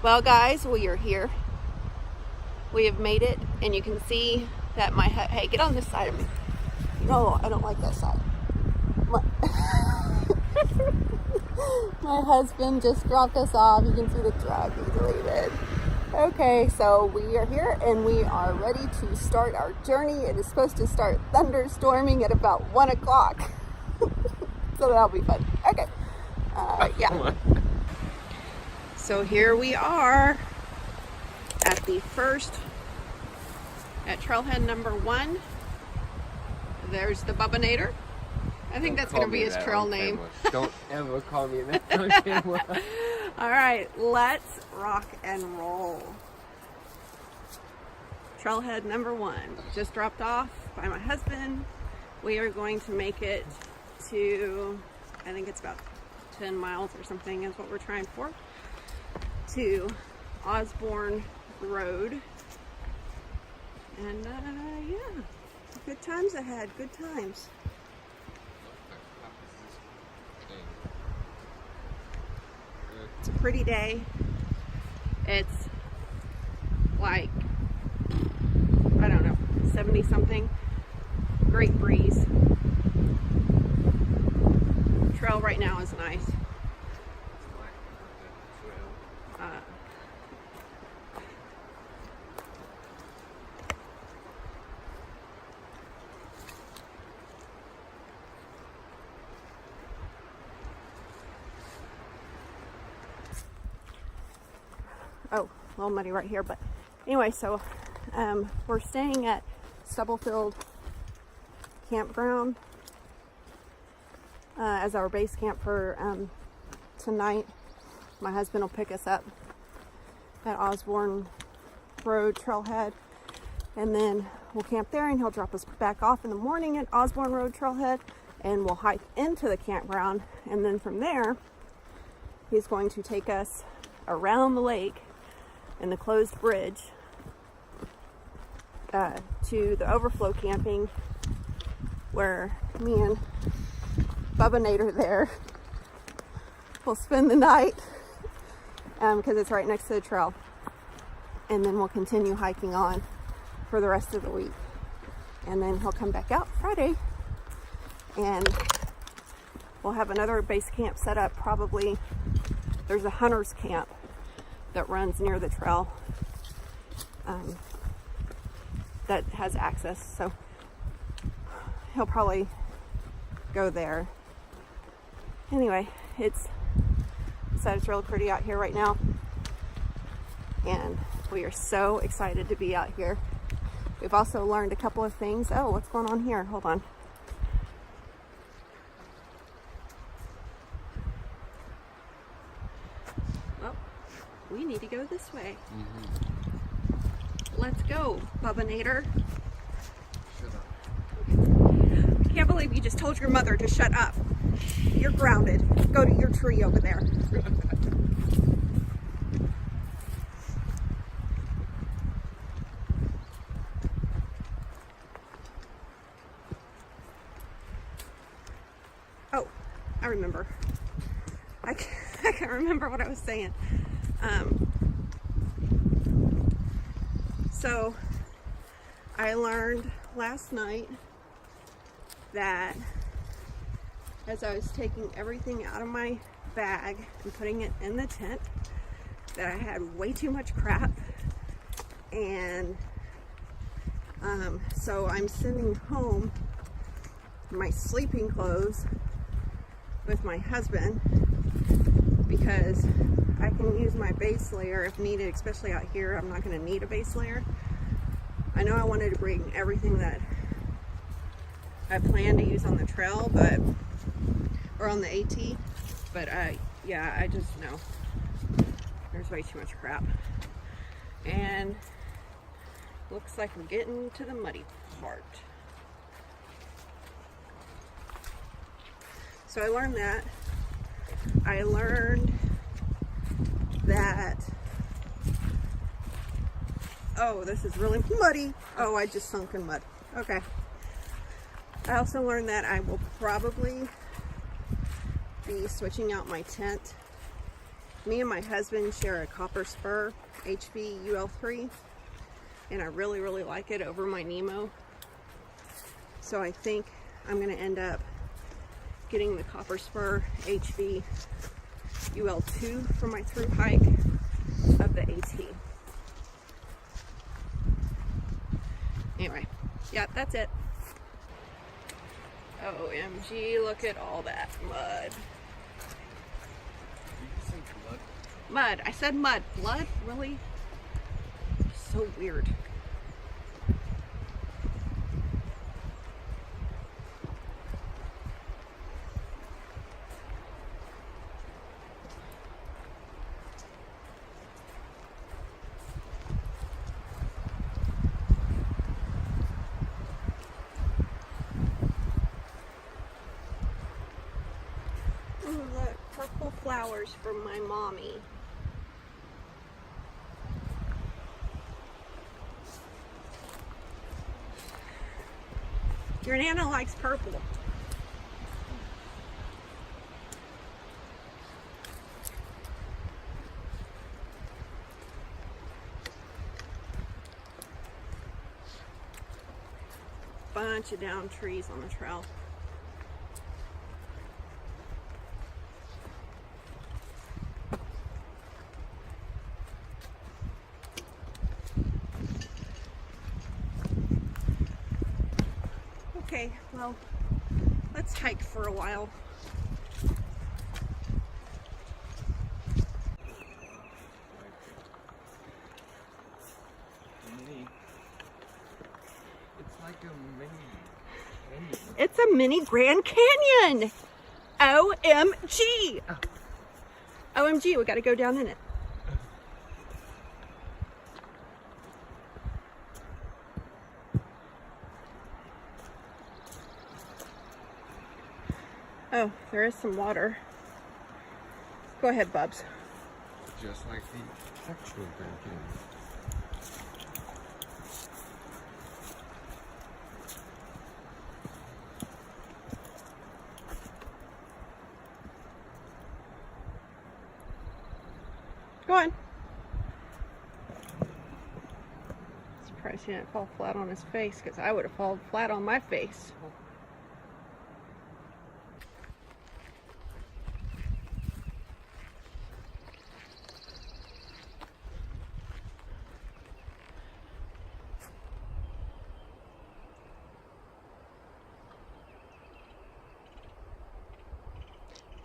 Well guys, we are here. We have made it, and you can see that my, hey, get on this side of me. No, I don't like that side. My husband just dropped us off. You can see the truck, he's deleted. Okay, so we are here and we are ready to start our journey. It is supposed to start thunderstorming at about 1 o'clock. So that'll be fun. Okay, yeah. So here we are at the first, at Trailhead number 1. There's the Bubbanator. I think that's going to be his trail name. Don't ever call me that on camera. All right, let's rock and roll. Trailhead number 1 just dropped off by my husband. We are going to make it to, I think it's about 10 miles or something is what we're trying for, to Osborn Road. And yeah, good times ahead, good times. It's a pretty day. It's like, I don't know, 70 something. Great breeze. Trail right now is nice. Oh, a little muddy right here, but anyway, so we're staying at Stubblefield Campground as our base camp for tonight. My husband will pick us up at Osborn Road Trailhead, and then we'll camp there, and he'll drop us back off in the morning at Osborn Road Trailhead, and we'll hike into the campground, and then from there he's going to take us around the lake and the closed bridge to the overflow camping, where me and Bubbanator there will spend the night because it's right next to the trail, and then we'll continue hiking on for the rest of the week, and then he'll come back out Friday and we'll have another base camp set up. Probably there's a hunter's camp that runs near the trail that has access, so he'll probably go there. Anyway, it's really pretty out here right now, and we are so excited to be out here. We've also learned a couple of things. Oh, what's going on here? Hold on. We need to go this way. Let's go, Bubbanator. Shut up. I can't believe you just told your mother to shut up. You're grounded. Go to your tree over there. Oh, I remember. I can't remember what I was saying. So I learned last night that as I was taking everything out of my bag and putting it in the tent, that I had way too much crap, and so I'm sending home my sleeping clothes with my husband, because I can use my base layer if needed, especially out here. I'm not going to need a base layer. I know I wanted to bring everything that I plan to use on the trail, or on the AT, but yeah, I just know there's way too much crap. And looks like we're getting to the muddy part. So I learned that. I learned that, oh, this is really muddy. Oh, I just sunk in mud. Okay. I also learned that I will probably be switching out my tent Me and my husband share a copper spur HV UL3, and I really, really like it over my Nemo. So I think I'm going to end up getting the copper spur HV UL2 for my through hike of the AT. Anyway, yeah, that's it. OMG, look at all that mud. Did you say blood? Mud. I said mud. Blood? Really? So weird. Ooh, look, purple flowers from my mommy. Your Nana likes purple. Bunch of down trees on the trail. Okay, well, let's hike for a while. It's like a mini canyon. It's a mini Grand Canyon! OMG! Oh. OMG, we gotta go down in it. Oh, there is some water. Go ahead, Bubs. Just like the actual Grand Canyon. Go on. Surprised he didn't fall flat on his face, because I would have fallen flat on my face.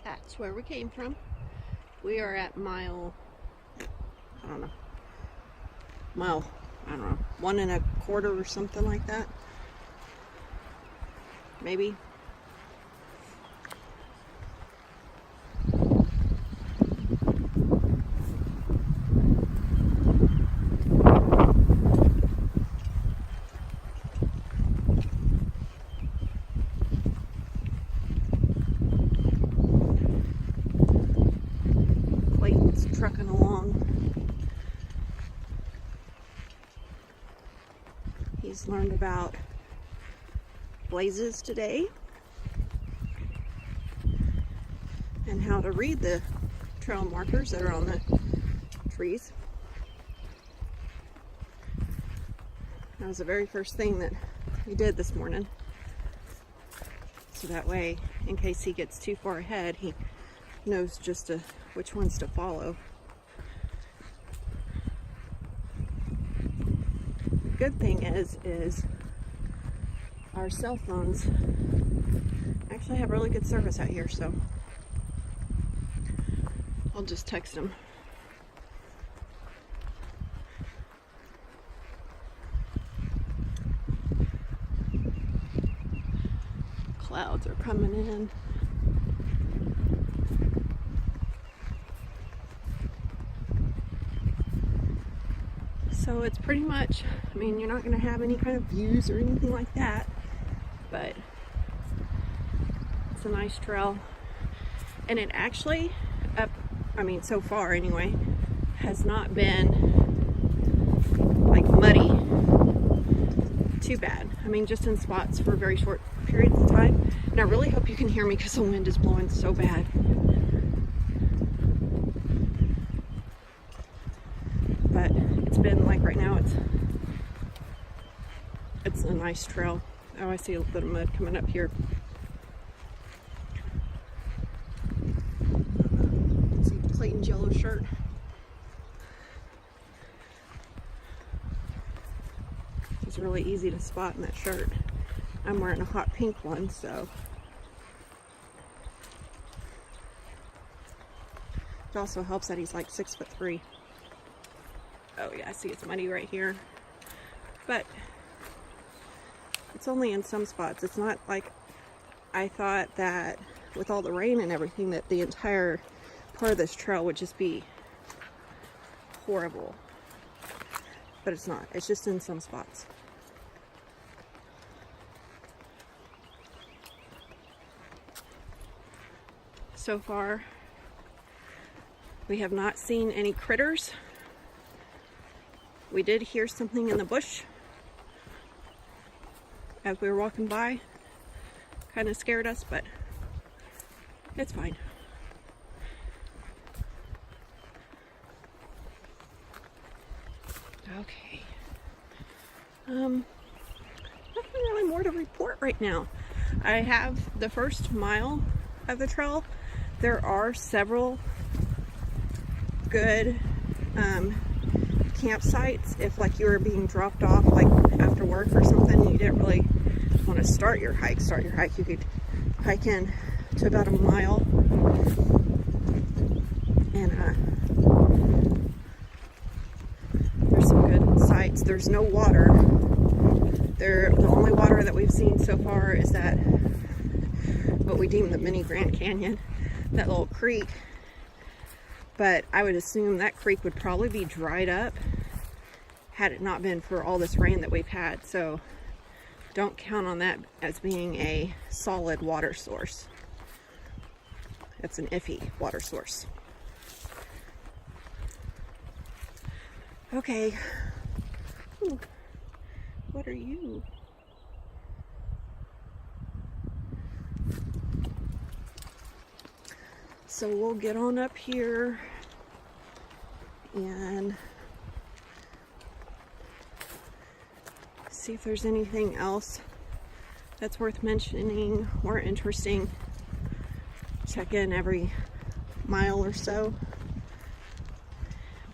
That's where we came from. We are at mile, I don't know, 1 1/4 or something like that. Maybe. Trucking along. He's learned about blazes today and how to read the trail markers that are on the trees. That was the very first thing that he did this morning. So that way, in case he gets too far ahead, he knows just which ones to follow. The good thing is our cell phones actually have really good service out here, so I'll just text him. Clouds are coming in. So it's pretty much, I mean, you're not going to have any kind of views or anything like that, but it's a nice trail. And it actually, so far anyway, has not been like muddy too bad. I mean, just in spots for very short periods of time. And I really hope you can hear me because the wind is blowing so bad. been like right now, it's a nice trail. Oh, I see a little bit of mud coming up here. See Clayton's yellow shirt. It's really easy to spot in that shirt. I'm wearing a hot pink one, so. It also helps that he's like 6'3". Oh yeah, I see it's muddy right here. But it's only in some spots. It's not like I thought that with all the rain and everything that the entire part of this trail would just be horrible. But it's not. It's just in some spots. So far, we have not seen any critters. We did hear something in the bush as we were walking by. Kind of scared us, but it's fine. Okay. Nothing really more to report right now. I have the first mile of the trail. There are several good campsites if like you were being dropped off like after work or something, you didn't really want to start your hike, you could hike in to about a mile and there's some good sites. There's no water there. The only water that we've seen so far is that what we deem the mini Grand Canyon, that little creek. But I would assume that creek would probably be dried up had it not been for all this rain that we've had. So don't count on that as being a solid water source. It's an iffy water source. Okay. Ooh, what are you? So we'll get on up here and see if there's anything else that's worth mentioning or interesting. Check in every mile or so,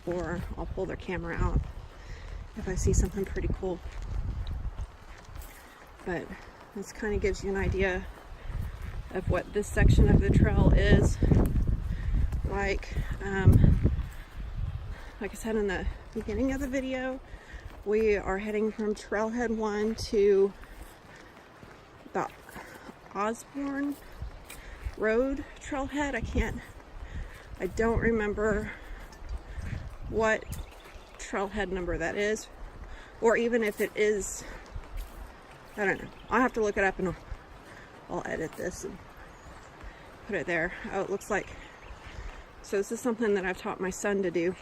or I'll pull their camera out if I see something pretty cool. But this kind of gives you an idea of what this section of the trail is like. Like I said in the beginning of the video, we are heading from Trailhead 1 to the Osborn Road Trailhead. I don't remember what trailhead number that is, or even if it is, I don't know. I'll have to look it up and I'll edit this and put it there. Oh, it looks like, so this is something that I've taught my son to do.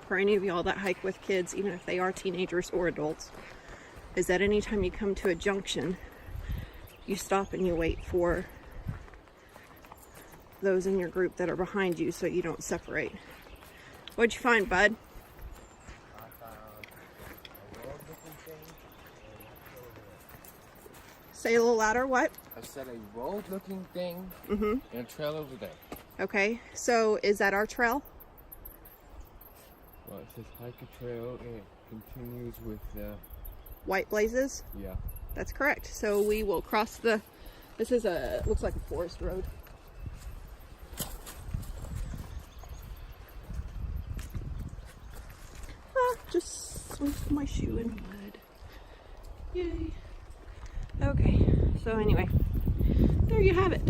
For any of y'all that hike with kids, even if they are teenagers or adults, is that anytime you come to a junction, you stop and you wait for those in your group that are behind you so you don't separate. What'd you find, bud? I found a road-looking thing. Say a little louder, what? I said a road-looking thing Mm-hmm. and a trail over there. Okay, so is that our trail? Well, it says hike a trail and it continues with the... White blazes? Yeah. That's correct. So we will cross the, this is a, looks like a forest road. Just slipped my shoe in mud. Yay. Okay, so anyway, there you have it.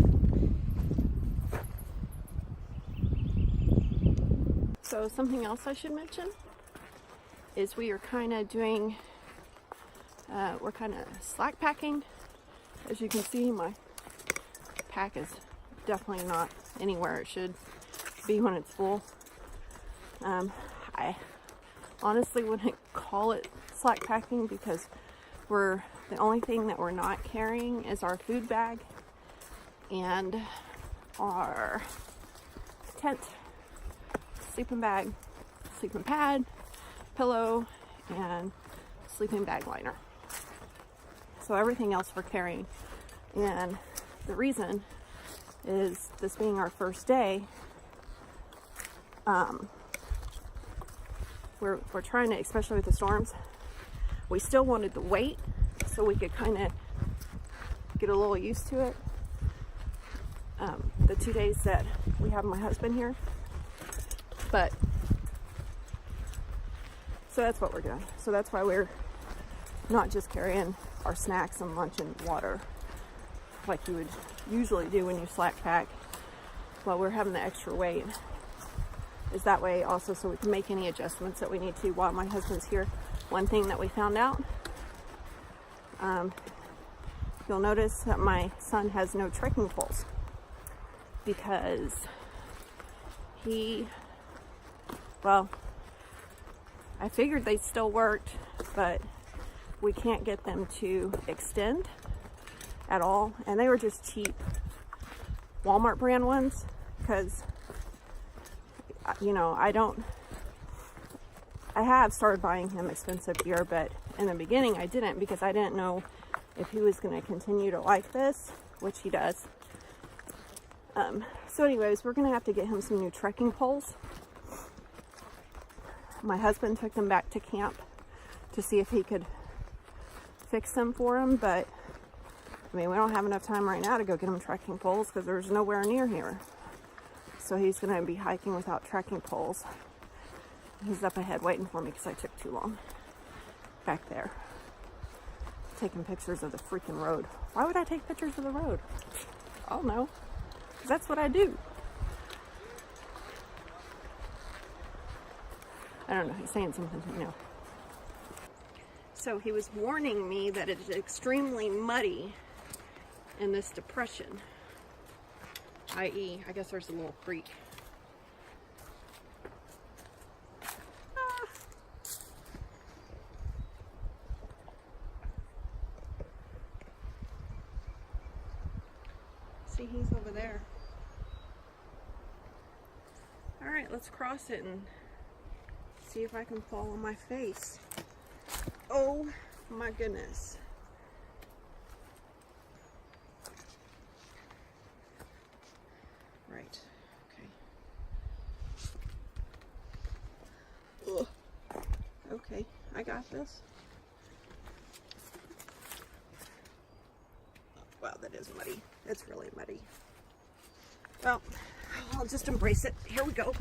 So something else I should mention is we are kind of doing, we're kind of slack packing. As you can see, my pack is definitely not anywhere it should be when it's full. I honestly wouldn't call it slack packing because the only thing that we're not carrying is our food bag and our tent, sleeping bag, sleeping pad, pillow and sleeping bag liner. So everything else we're carrying. And the reason is, this being our first day, we're trying to, especially with the storms, we still wanted to wait so we could kind of get a little used to it. The 2 days that we have my husband here. But so that's what we're doing. So that's why we're not just carrying our snacks and lunch and water like you would usually do when you slack pack, while we're having the extra weight. Is that way also so we can make any adjustments that we need to while my husband's here. One thing that we found out, you'll notice that my son has no trekking poles, because well, I figured they still worked, but we can't get them to extend at all. And they were just cheap Walmart brand ones, because, you know, I have started buying him expensive gear, but in the beginning I didn't, because I didn't know if he was going to continue to like this, which he does. So anyways, we're going to have to get him some new trekking poles. My husband took them back to camp to see if he could fix them for him, but I mean, we don't have enough time right now to go get him trekking poles because there's nowhere near here. So he's going to be hiking without trekking poles. He's up ahead waiting for me because I took too long back there taking pictures of the freaking road. Why would I take pictures of the road? I don't know, because that's what I do. I don't know, he's saying something to me now. So he was warning me that it's extremely muddy in this depression, i.e., I guess there's a little creek. See, he's over there. All right, let's cross it and see if I can fall on my face. Oh my goodness. Right, okay. Ugh. Okay, I got this. Wow, that is muddy. It's really muddy. Well, I'll just embrace it. Here we go.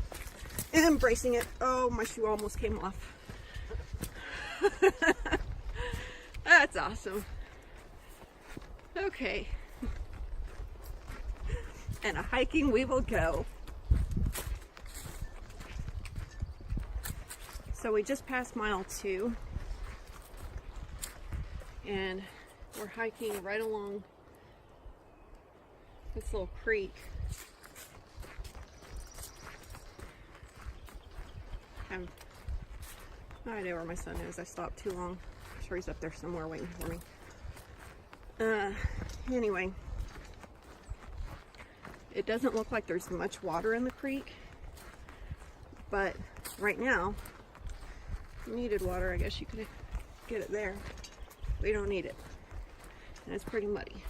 Embracing it. Oh, my shoe almost came off. That's awesome. Okay. And a hiking we will go. So we just passed mile 2. And we're hiking right along this little creek. I have no idea where my son is. I stopped too long. I'm sure he's up there somewhere waiting for me. Anyway, it doesn't look like there's much water in the creek, but right now, if you needed water, I guess you could get it there. We don't need it, and it's pretty muddy.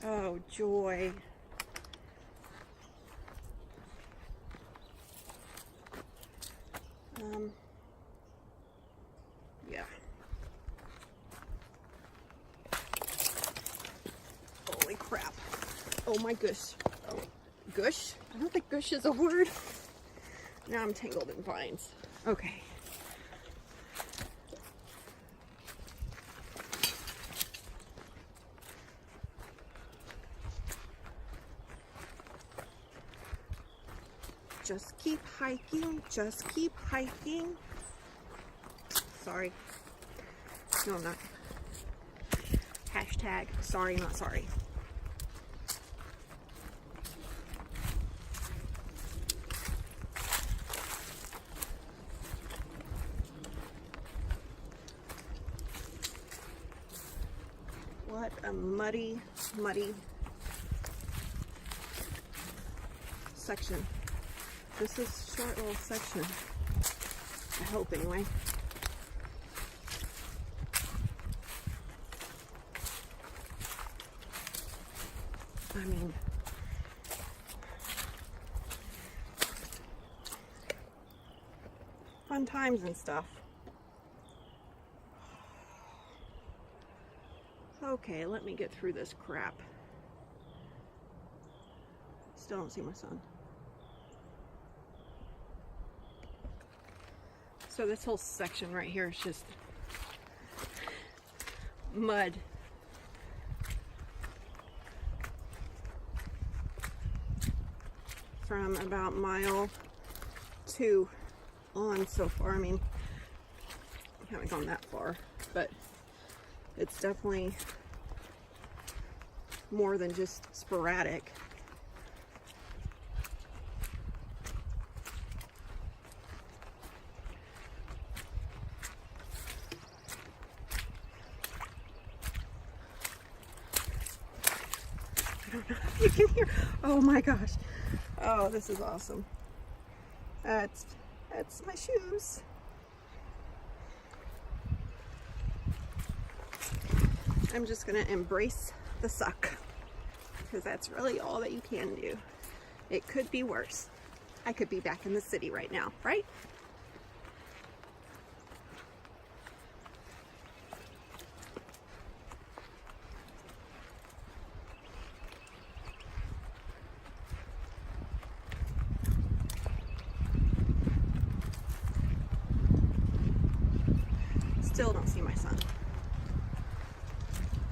Oh, joy. Yeah. Holy crap. Oh my gosh. Oh, gush? I don't think gush is a word. Now I'm tangled in vines. Okay. Just keep hiking. Just keep hiking. Sorry. No, I'm not. Hashtag sorry, not sorry. a muddy section. This is a short little section, I hope anyway. I mean, fun times and stuff. Okay, let me get through this crap. Still don't see my son. So this whole section right here is just mud. From about mile 2 on so far. I mean, I haven't gone that far, but it's definitely more than just sporadic. I don't know if you can hear. Oh my gosh. Oh, this is awesome. That's my shoes. I'm just gonna embrace the suck, because that's really all that you can do. It could be worse. I could be back in the city right now, right? Still don't see my son.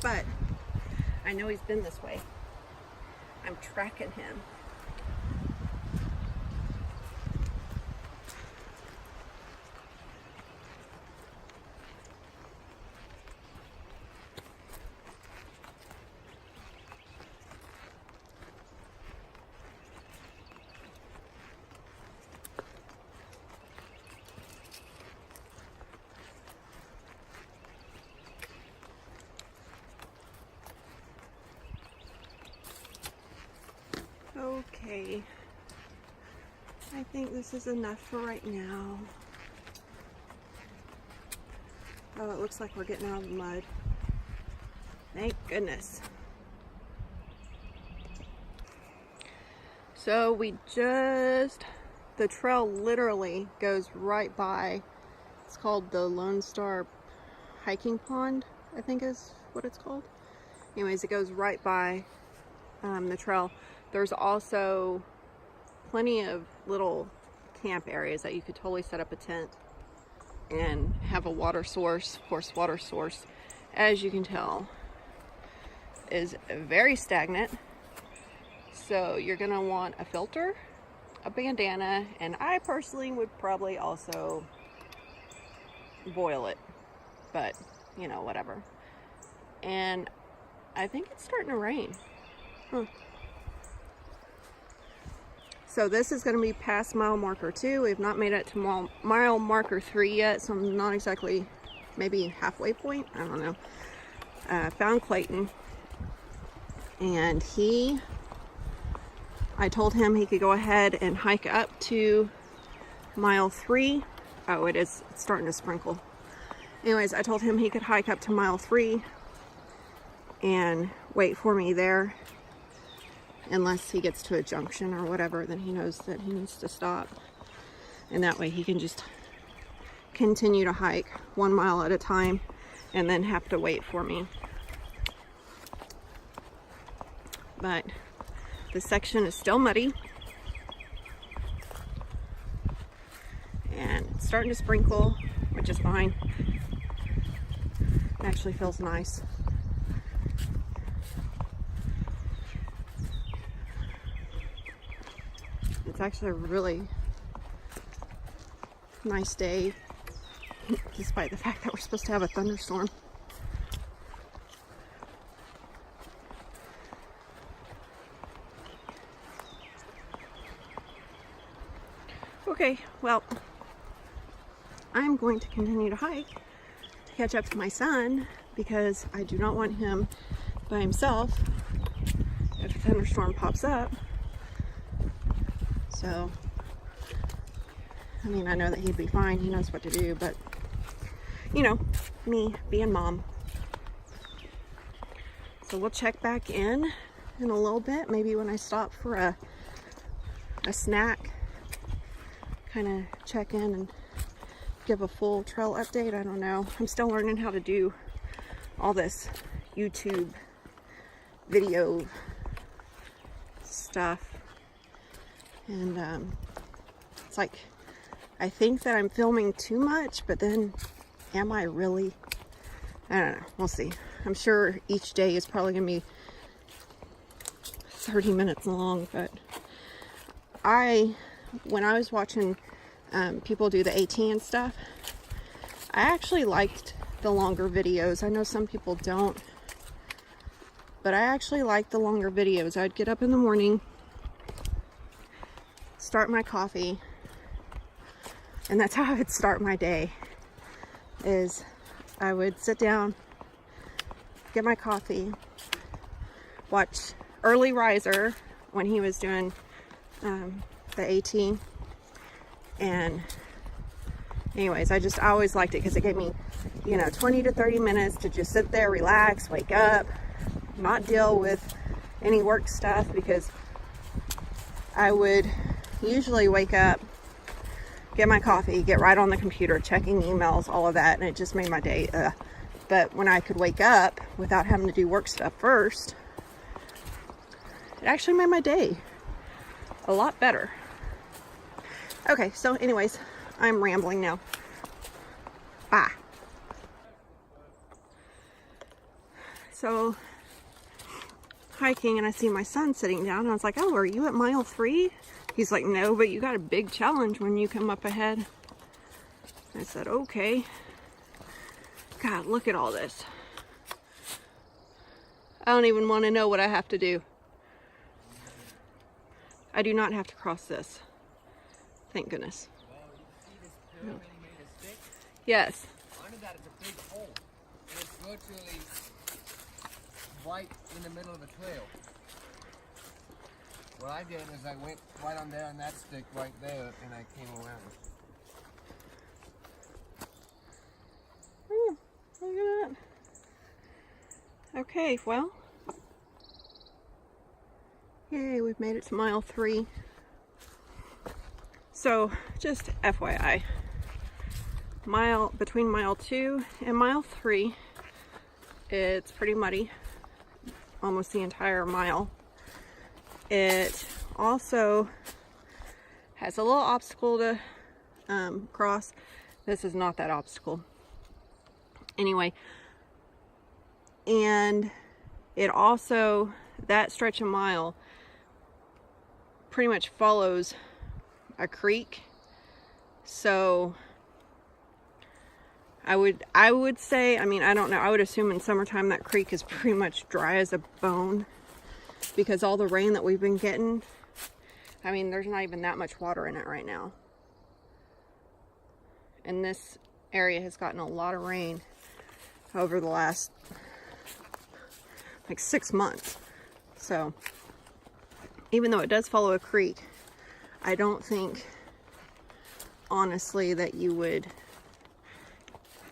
But I know he's been this way. I'm tracking him. Okay, I think this is enough for right now. Oh, it looks like we're getting out of the mud. Thank goodness. So the trail literally goes right by, it's called the Lone Star Hiking Pond, I think is what it's called. Anyways, it goes right by the trail. There's also plenty of little camp areas that you could totally set up a tent and have a water source. Of course, water source, as you can tell, is very stagnant. So you're gonna want a filter, a bandana, and I personally would probably also boil it, but you know, whatever. And I think it's starting to rain. So this is going to be past mile marker 2. We've not made it to mile marker 3 yet, so I'm not exactly, maybe halfway point, I don't know. Found Clayton, and I told him he could go ahead and hike up to mile 3. Oh, it's starting to sprinkle. Anyways, I told him he could hike up to mile 3 and wait for me there. Unless he gets to a junction or whatever, then he knows that he needs to stop. And that way he can just continue to hike 1 mile at a time and then have to wait for me. But the section is still muddy. And it's starting to sprinkle, which is fine. It actually feels nice. It's actually a really nice day, despite the fact that we're supposed to have a thunderstorm. Okay, well, I'm going to continue to hike to catch up to my son, because I do not want him by himself if a thunderstorm pops up. So, I mean, I know that he'd be fine. He knows what to do, but, you know, me being mom. So we'll check back in a little bit, maybe when I stop for a snack, kind of check in and give a full trail update. I don't know. I'm still learning how to do all this YouTube video stuff, and it's like I think that I'm filming too much, but then am I really? I don't know. We'll see. I'm sure each day is probably gonna be 30 minutes long, but when I was watching people do the AT and stuff, I actually liked the longer videos. I know some people don't, but I actually like the longer videos. I'd get up in the morning, start my coffee, and that's how I would start my day, is I would sit down, get my coffee, watch Early Riser when he was doing the AT, and anyways, I always liked it because it gave me, you know, 20 to 30 minutes to just sit there, relax, wake up, not deal with any work stuff, because I would usually wake up, get my coffee, get right on the computer, checking emails, all of that, and it just made my day. But when I could wake up without having to do work stuff first, it actually made my day a lot better. Okay, so anyways, I'm rambling now. Bye. So, hiking, and I see my son sitting down, and I was like, oh, are you at mile 3? He's like, no, but you got a big challenge when you come up ahead. I said, okay. God, look at all this. I don't even want to know what I have to do. I do not have to cross this. Thank goodness. Well, you see this pillar when you made a stick? Yes. Under that is a big hole. And it's virtually right in the middle of the trail. What I did is I went right on there on that stick right there, and I came around. Oh, look at that. Okay, well. Yay, we've made it to mile 3. So, just FYI, between mile 2 and mile 3, it's pretty muddy, almost the entire mile. It also has a little obstacle to cross. This is not that obstacle. Anyway, and it also, that stretch of mile pretty much follows a creek. So I would say, I mean, I don't know, I would assume in summertime that creek is pretty much dry as a bone, because all the rain that we've been getting, I mean, there's not even that much water in it right now. And this area has gotten a lot of rain over the last like 6 months. So even though it does follow a creek, I don't think, honestly, that you would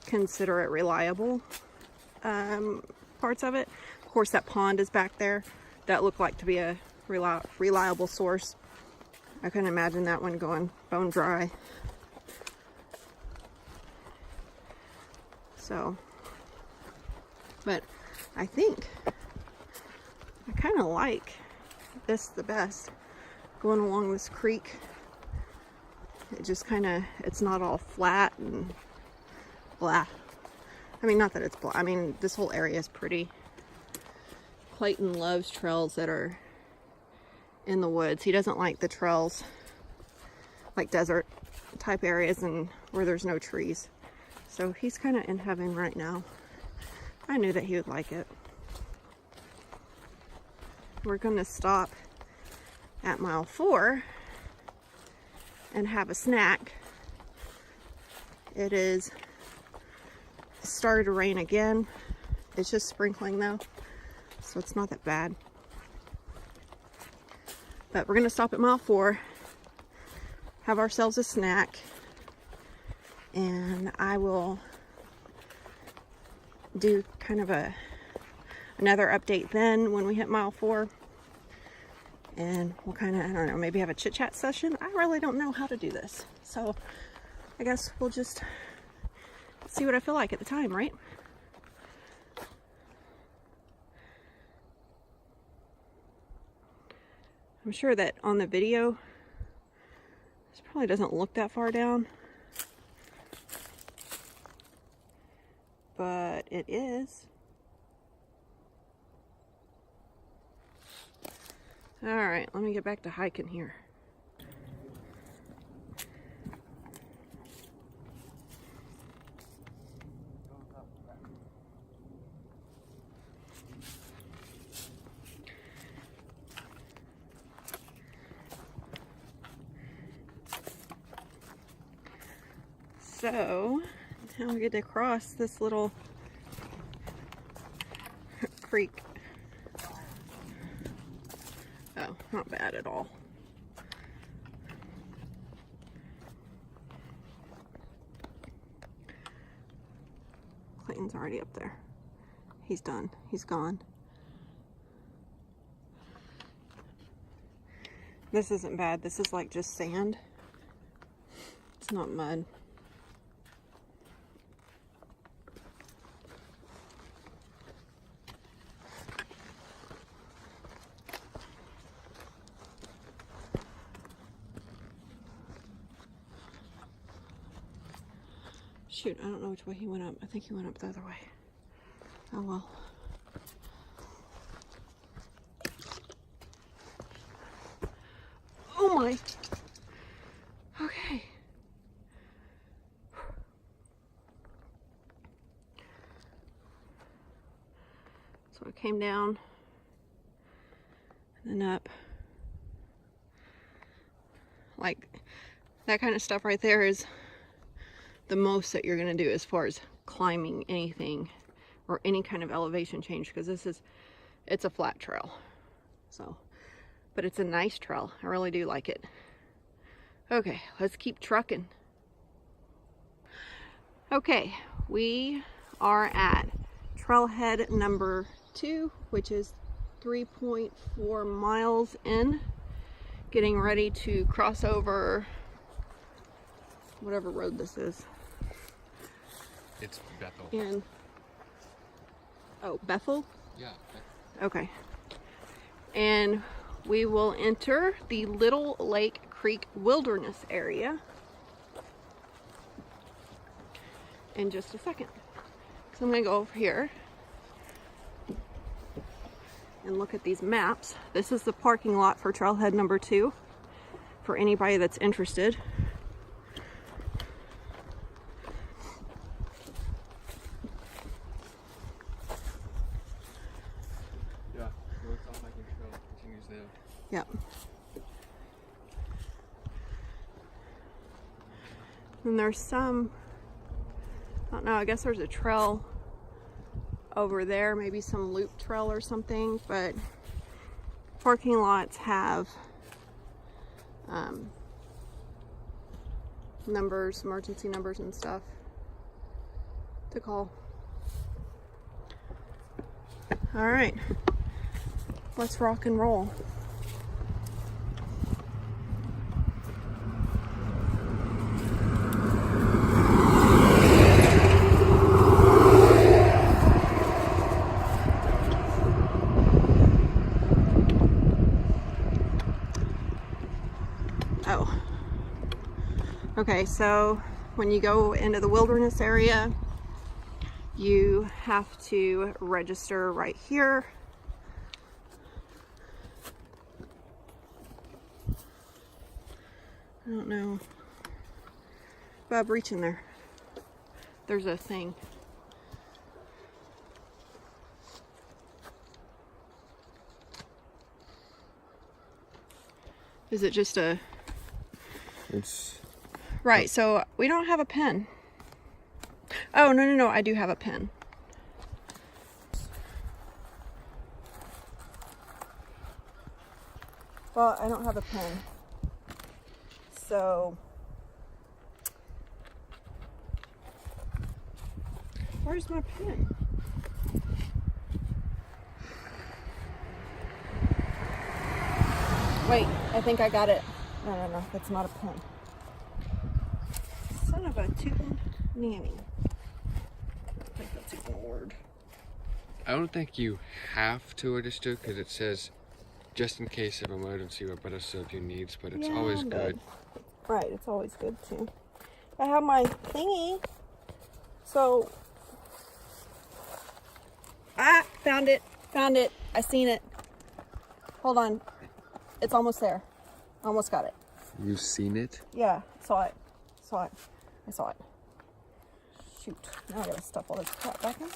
consider it reliable, parts of it. Of course, that pond is back there. That looked like to be a reliable source. I couldn't imagine that one going bone dry. So, but I think I kind of like this the best, going along this creek. It just kind of, it's not all flat and blah. I mean, not that it's blah. I mean, this whole area is pretty. Clayton loves trails that are in the woods. He doesn't like the trails, like desert type areas and where there's no trees. So he's kind of in heaven right now. I knew that he would like it. We're going to stop at mile 4 and have a snack. It started to rain again. It's just sprinkling though. so it's not that bad. But we're gonna stop at mile 4, have ourselves a snack, and I will do kind of another update then when we hit mile 4. And we'll kind of, I don't know, maybe have a chit chat session. I really don't know how to do this. So I guess we'll just see what I feel like at the time, right? I'm sure that on the video, this probably doesn't look that far down, but it is. All right, let me get back to hiking here. So now we get to cross this little creek. Oh, not bad at all. Clayton's already up there. He's done. He's gone. This isn't bad. This is like just sand. It's not mud. Shoot, I don't know which way he went up. I think he went up the other way. Oh well. Oh my. Okay. So I came down and then up. Like, that kind of stuff right there is the most that you're going to do as far as climbing anything or any kind of elevation change, because it's a flat trail. So, but it's a nice trail. I really do like it. Okay, let's keep trucking. Okay, we are at Trailhead number 2, which is 3.4 miles in, getting ready to cross over whatever road this is. It's Bethel. And oh, Bethel? Yeah. Okay. And we will enter the Little Lake Creek Wilderness area in just a second. So I'm going to go over here and look at these maps. This is the parking lot for Trailhead number 2 for anybody that's interested. Yep. And there's some, I don't know, I guess there's a trail over there, maybe some loop trail or something, but parking lots have numbers, emergency numbers and stuff to call. All right, let's rock and roll. Oh, okay, so when you go into the wilderness area, you have to register right here. I don't know. Bob, reach in there. There's a thing. Is it just a... It's... Right, so we don't have a pen. Oh, no, I do have a pen. Well, I don't have a pen. So, where's my pen? Wait, I think I got it. No, that's not a pen. Son of a tootin' nanny. I think that's even a word. I don't think you have to register because it says just in case of emergency or better serve your needs, but it's always good. Right, it's always good too. I have my thingy. So, found it. I seen it. Hold on. It's almost there. Almost got it. You've seen it? Yeah, saw it. I saw it. Shoot. Now I gotta stuff all this crap back in.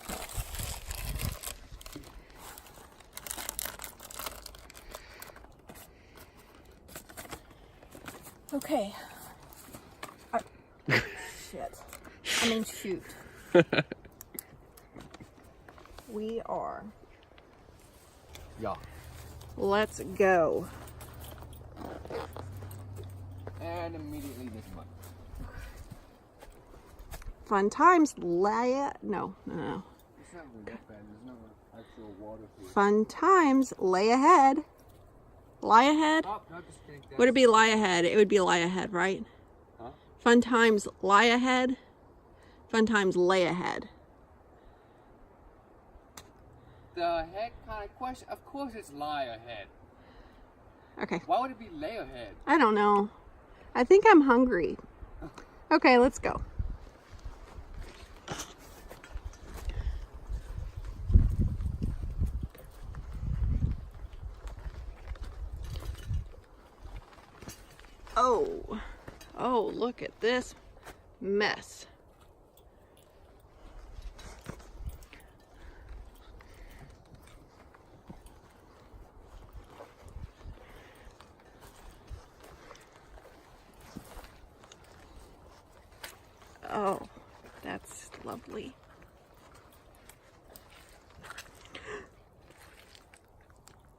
Okay. Shit. I mean, shoot. We are. Yeah. Let's go. And immediately this one. Fun times, Leia. No. It's not really that bad. There's no actual water here. Fun times, lay ahead. Lie ahead? Oh, no, just kidding. Would it be lie ahead? It would be lie ahead, right? Huh? Fun times, lie ahead. Fun times, lay ahead. The heck kind of question? Of course it's lie ahead. Okay. Why would it be lay ahead? I don't know. I think I'm hungry. Okay, let's go. Oh, look at this mess. Oh, that's lovely.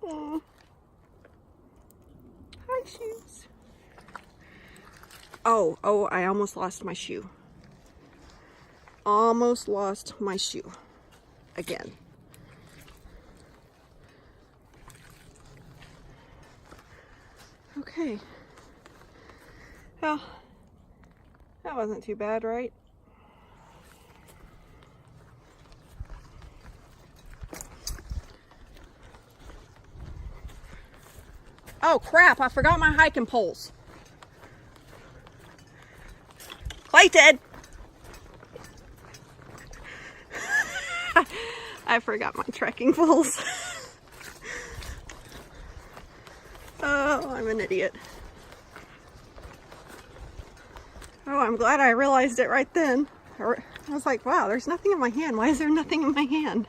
Oh, hi, shoes. Oh, I almost lost my shoe. Almost lost my shoe. Again. Okay. Well, that wasn't too bad, right? Oh crap, I forgot my hiking poles. Clayton! I forgot my trekking poles. Oh, I'm an idiot. Oh, I'm glad I realized it right then. I was like, wow, there's nothing in my hand. Why is there nothing in my hand?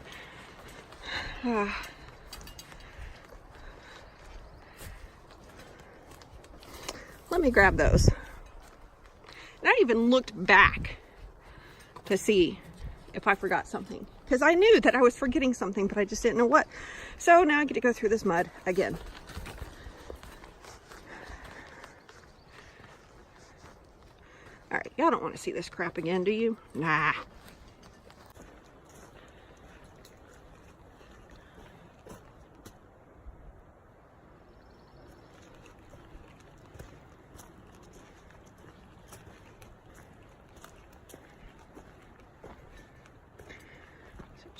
Let me grab those. And I even looked back to see if I forgot something. Because I knew that I was forgetting something, but I just didn't know what. So now I get to go through this mud again. Alright, y'all don't want to see this crap again, do you? Nah.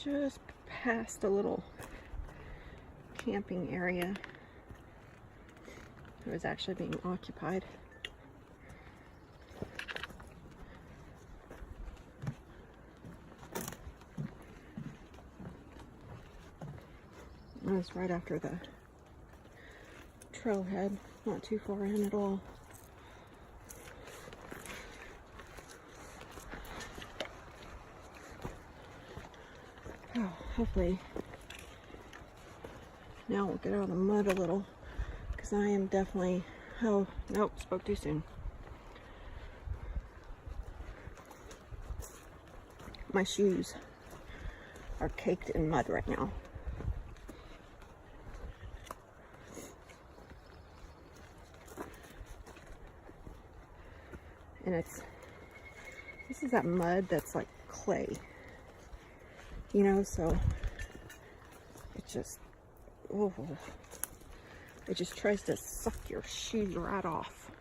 Just past a little camping area that was actually being occupied. It was right after the trailhead, not too far in at all. Oh, hopefully now we'll get out of the mud a little, because I am definitely, oh, nope, spoke too soon. My shoes are caked in mud right now. And this is that mud that's like clay, you know, so it just, oh, it just tries to suck your shoes right off.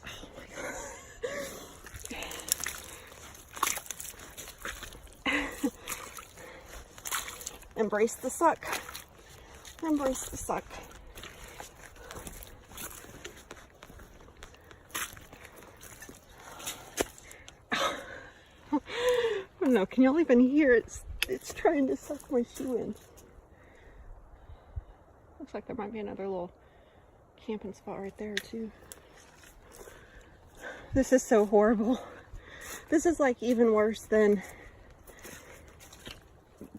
Oh my God. Embrace the suck. Embrace the suck. Oh no, can y'all even hear it? It's trying to suck my shoe in. Looks like there might be another little camping spot right there too. This is so horrible. This is like even worse than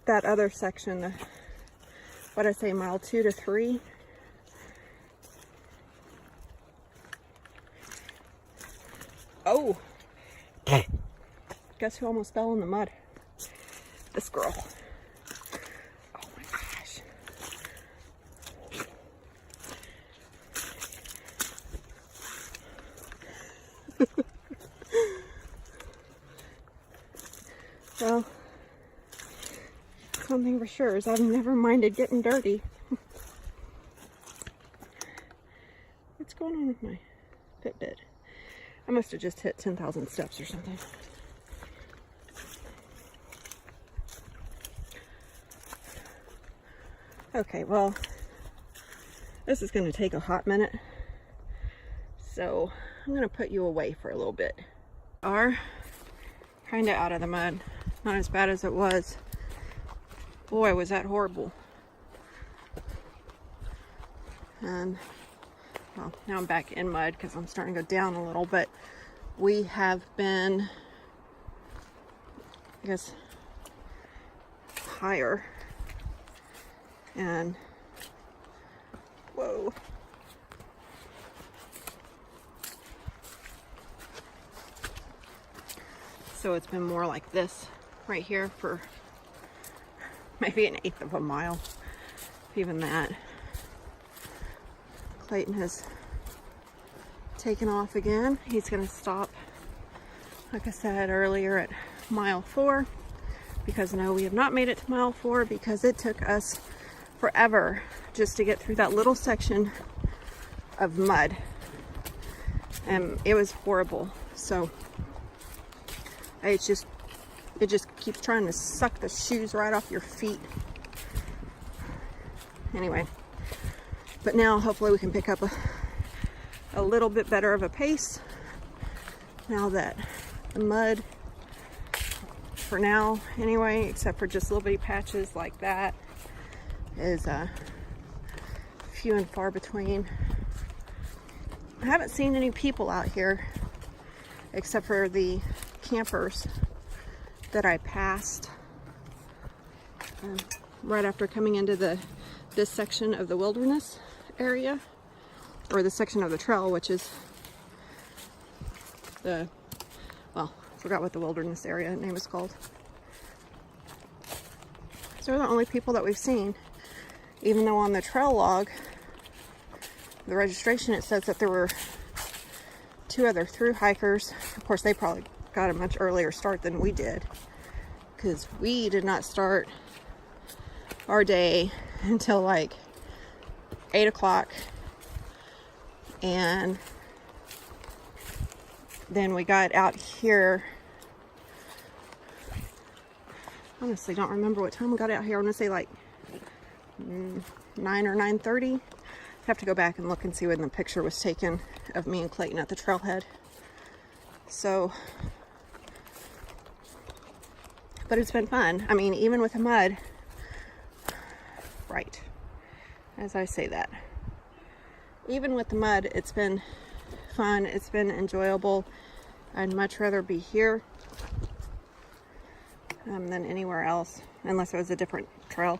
that other section. What I say, mile 2 to 3. Oh! Guess who almost fell in the mud? This girl. Oh my gosh. Well, something for sure is I've never minded getting dirty. What's going on with my Fitbit? I must have just hit 10,000 steps or something. Okay, well, this is going to take a hot minute, so I'm going to put you away for a little bit. Are kind of out of the mud. Not as bad as it was. Boy, was that horrible. And, well, now I'm back in mud because I'm starting to go down a little, but we have been, I guess, higher. And whoa, so it's been more like this right here for maybe 1/8 of a mile, even that. Clayton has taken off again. He's going to stop, like I said earlier, at mile 4, because no, we have not made it to mile 4 because it took us forever just to get through that little section of mud, and it was horrible. So it just keeps trying to suck the shoes right off your feet. Anyway, but now hopefully we can pick up a little bit better of a pace now that the mud, for now anyway, except for just little bitty patches like that, is few and far between. I haven't seen any people out here except for the campers that I passed right after coming into this section of the wilderness area, or the section of the trail, which is the, well, I forgot what the wilderness area name is called. So they're the only people that we've seen, even though on the trail log, the registration, it says that there were 2 other through hikers. Of course, they probably got a much earlier start than we did, because we did not start our day until like 8 o'clock, and then we got out here. Honestly, don't remember what time we got out here. I want to say like 9 or 9:30. Have to go back and look and see when the picture was taken of me and Clayton at the trailhead. So, but it's been fun. I mean, even with the mud, right, as I say that, even with the mud, it's been fun. It's been enjoyable. I'd much rather be here than anywhere else, unless it was a different trail.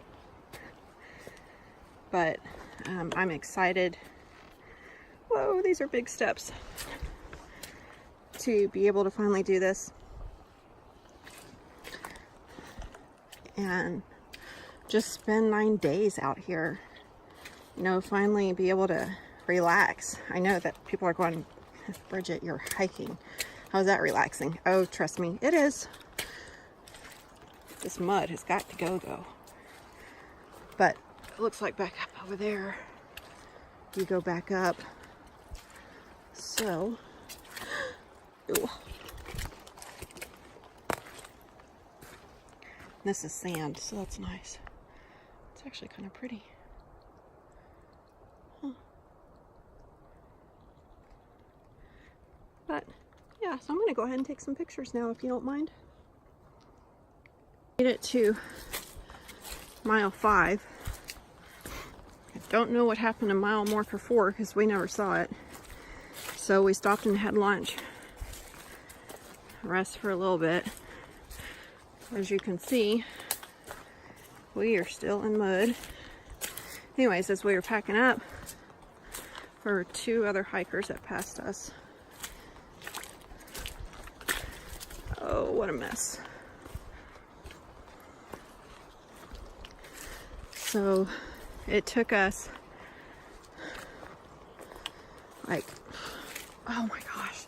But I'm excited. Whoa, these are big steps. To be able to finally do this. And just spend 9 days out here. You know, finally be able to relax. I know that people are going, Bridget, you're hiking. How's that relaxing? Oh, trust me, it is. This mud has got to go though. But it looks like back up over there, you go back up. So, ooh. This is sand, so that's nice. It's actually kind of pretty. Huh. But, yeah, so I'm going to go ahead and take some pictures now, if you don't mind. Made it to mile 5. I don't know what happened to mile marker 4 because we never saw it. So we stopped and had lunch. Rest for a little bit. As you can see, we are still in mud. Anyways, as we were packing up, there were 2 other hikers that passed us. Oh, what a mess. So it took us like, oh my gosh,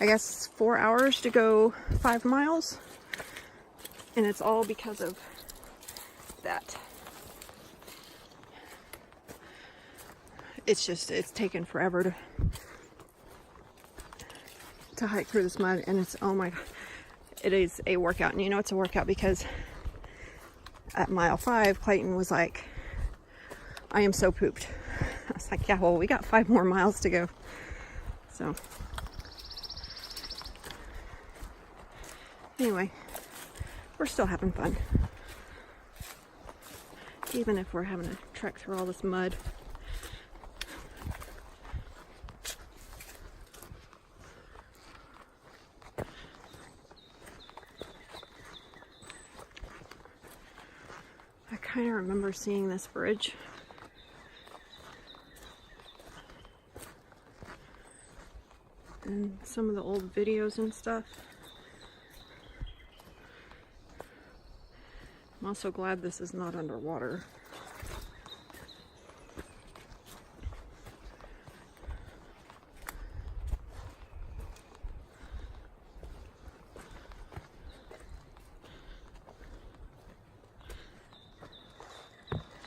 I guess 4 hours to go 5 miles, and it's all because of that. It's just, it's taken forever to hike through this mud, and it's, oh my god, it is a workout. And you know it's a workout because at mile 5 Clayton was like, I am so pooped. I was like, yeah, well, we got 5 more miles to go. So anyway, we're still having fun, even if we're having to trek through all this mud. I kind of remember seeing this bridge. And some of the old videos and stuff. I'm also glad this is not underwater.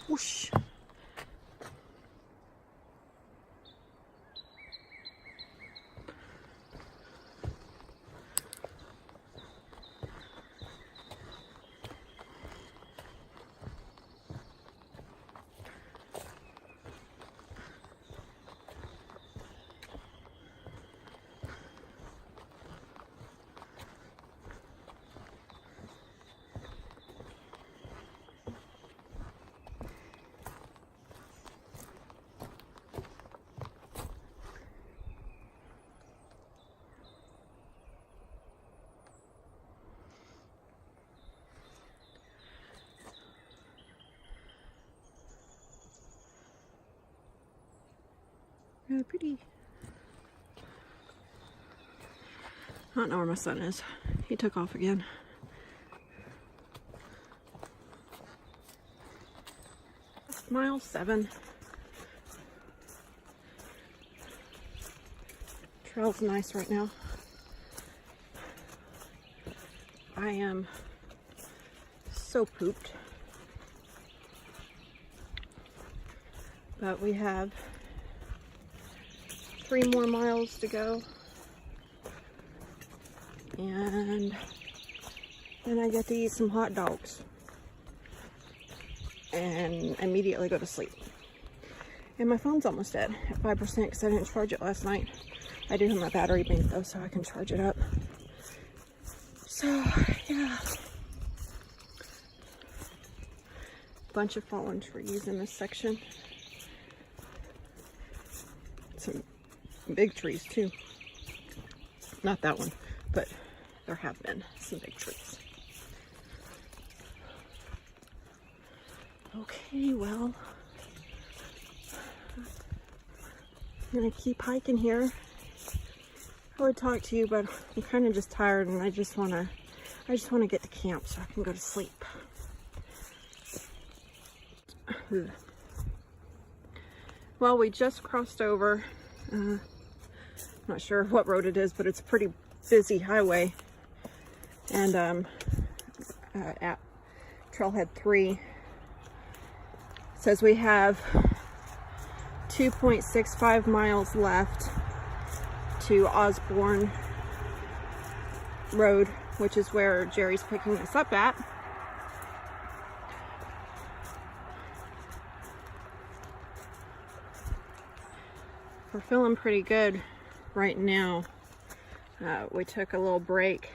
Whoosh. Really pretty. I don't know where my son is. He took off again. Mile 7. Trail's nice right now. I am so pooped. But we have 3 more miles to go, and then I get to eat some hot dogs and immediately go to sleep. And my phone's almost dead at 5% because I didn't charge it last night. I do have my battery bank though, so I can charge it up. So yeah, bunch of fallen trees in this section. Some big trees too. Not that one, but there have been some big trees. Okay, well, I'm gonna keep hiking here. I would talk to you, but I'm kind of just tired, and I just wanna get to camp so I can go to sleep. Well, we just crossed over, I'm not sure what road it is, but it's a pretty busy highway. And at Trailhead 3, says we have 2.65 miles left to Osborn Road, which is where Jerry's picking us up at. We're feeling pretty good right now. We took a little break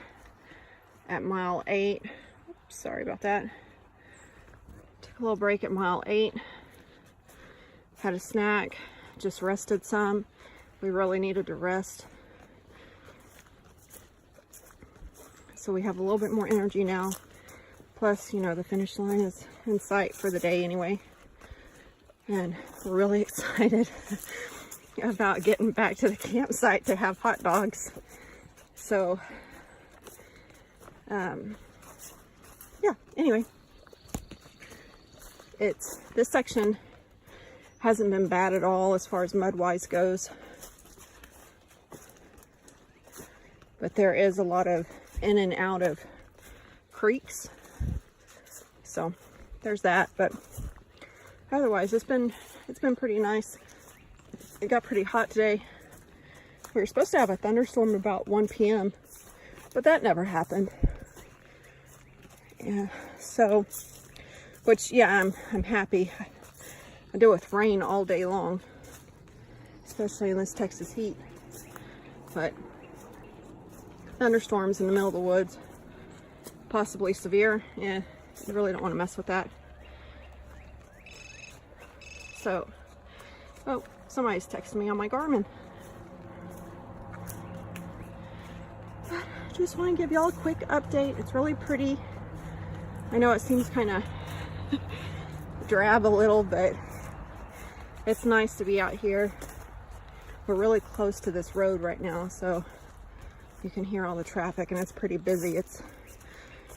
at mile 8. Oops, sorry about that. Took a little break at mile 8. Had a snack, just rested some. We really needed to rest. So we have a little bit more energy now. Plus, you know, the finish line is in sight for the day anyway. And we're really excited about getting back to the campsite to have hot dogs. So, yeah, anyway. This section hasn't been bad at all as far as mud-wise goes. But there is a lot of in and out of creeks. So there's that, but otherwise it's been pretty nice. It got pretty hot today. We were supposed to have a thunderstorm about 1 p.m., but that never happened. Yeah, so, which, yeah, I'm happy. I deal with rain all day long, especially in this Texas heat. But thunderstorms in the middle of the woods, possibly severe, yeah, you really don't want to mess with that. So, oh, somebody's texting me on my Garmin. But I just want to give y'all a quick update. It's really pretty. I know it seems kind of drab a little, but it's nice to be out here. We're really close to this road right now, so you can hear all the traffic, and it's pretty busy. It's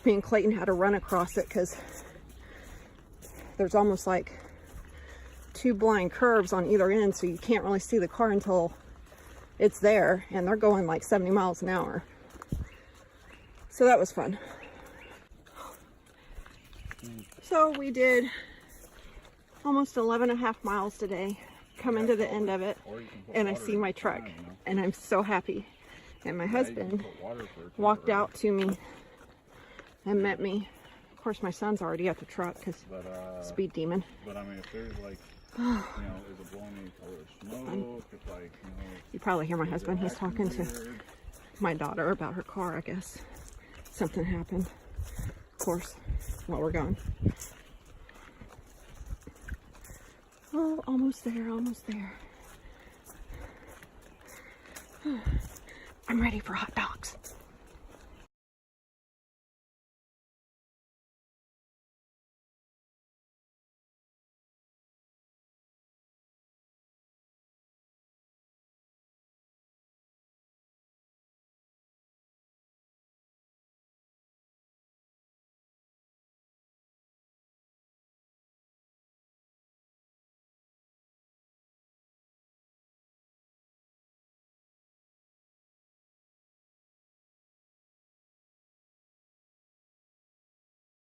me and Clayton had to run across it because there's almost like 2 blind curves on either end, so you can't really see the car until it's there, and they're going like 70 miles an hour. So that was fun. So we did almost 11.5 miles today, coming to the end of it, and I see my truck, and I'm so happy. And my husband walked out to me and met me. Of course, my son's already at the truck because speed demon. But I mean, if there's like, you know, is it blowing any color of smoke? It's like, you know, you probably hear my husband. He's talking to my daughter about her car, I guess. Something happened, of course, while we're going. Oh, almost there, almost there. I'm ready for hot dogs.